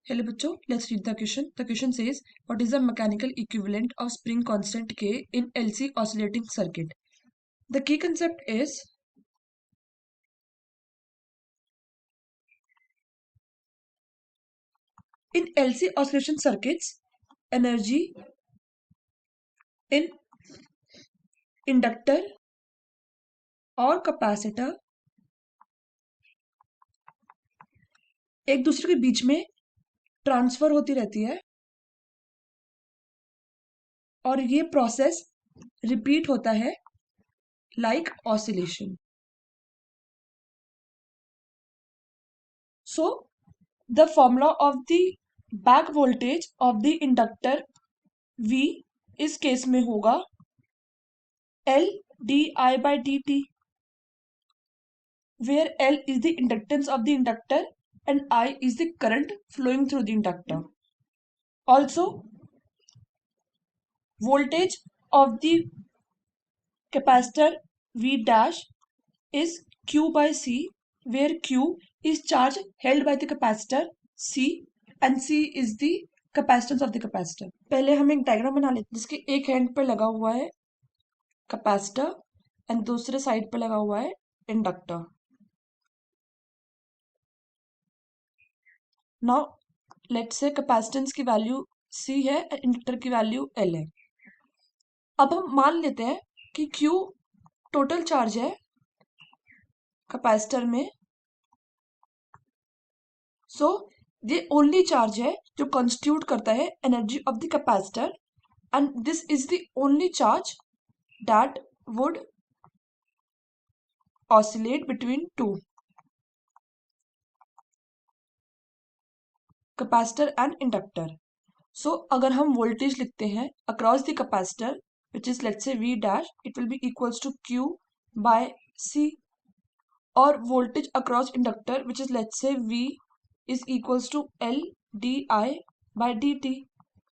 Hello bachcho, let's read the question. The question says, what is the mechanical equivalent of spring constant K in LC oscillating circuit? The key concept is in LC oscillation circuits, energy in inductor और capacitor एक दूसरे के बीच में transfer होती रहती है और ये प्रोसेस रिपीट होता है like oscillation. So the formula of the back voltage of the inductor V इस केस में होगा L di by dt, where L is the inductance of the inductor and I is the current flowing through the inductor. Also, voltage of the capacitor V dash is Q by C, where Q is charge held by the capacitor C and C is the capacitance of the capacitor. पहले हम एक diagram बना लेते हैं जिसके एक hand पे लगा हुआ है कैपेसिटर एंड दूसरे साइड पे लगा हुआ है inductor. Now let's say capacitance की वैल्यू C है और इंडक्टर की वैल्यू L है. अब हम मान लेते हैं कि Q टोटल चार्ज है कैपेसिटर में. सो ये ओनली चार्ज है जो कॉन्स्टिट्यूट करता है energy of the capacitor and this is the only charge that would oscillate between two capacitor and inductor. So अगर हम वोल्टेज लिखते हैं across the capacitor which is let's say V dash, it will be equals to Q by C, और voltage across inductor which is let's say V is equals to L di by dt.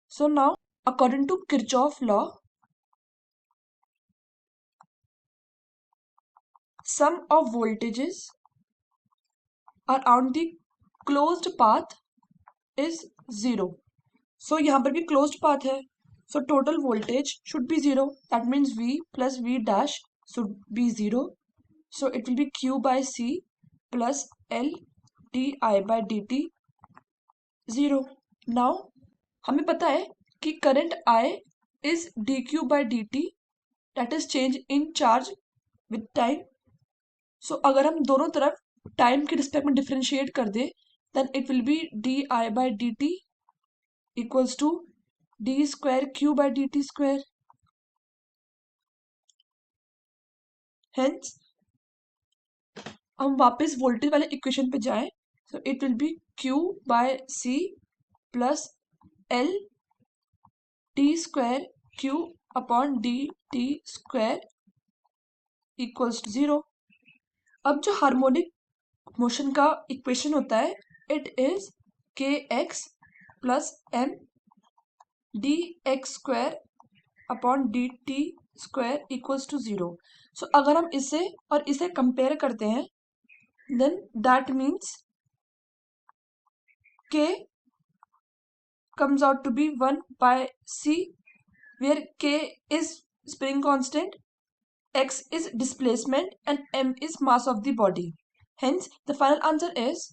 So now according to Kirchhoff law, sum of voltages around the closed path is 0. So यहाँ पर भी closed path है, so total voltage should be 0. That means V plus V dash should be 0. So it will be Q by C plus L di by dt 0. Now हमें पता है कि current I is dq by dt, that is change in charge with time. So अगर हम दोनों तरफ time के respect में डिफरेंशिएट कर दे then it will be di by dt equals to d square q by dt square. Hence हम वापस voltage वाले इक्वेशन पे जाएं. So it will be q by c plus L d square q upon dt square equals to 0. अब जो harmonic motion का equation होता है it is k x plus m d x square upon d t square equals to 0. So अगर हम इसे और इसे कंपेयर करते हैं then that means k comes out to be 1 by C, where K is spring constant, X is displacement and M is mass of the body. Hence, the final answer is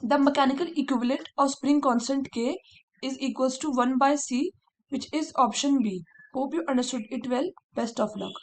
the mechanical equivalent of spring constant K is equals to 1 by C, which is option B. Hope you understood it well. Best of luck.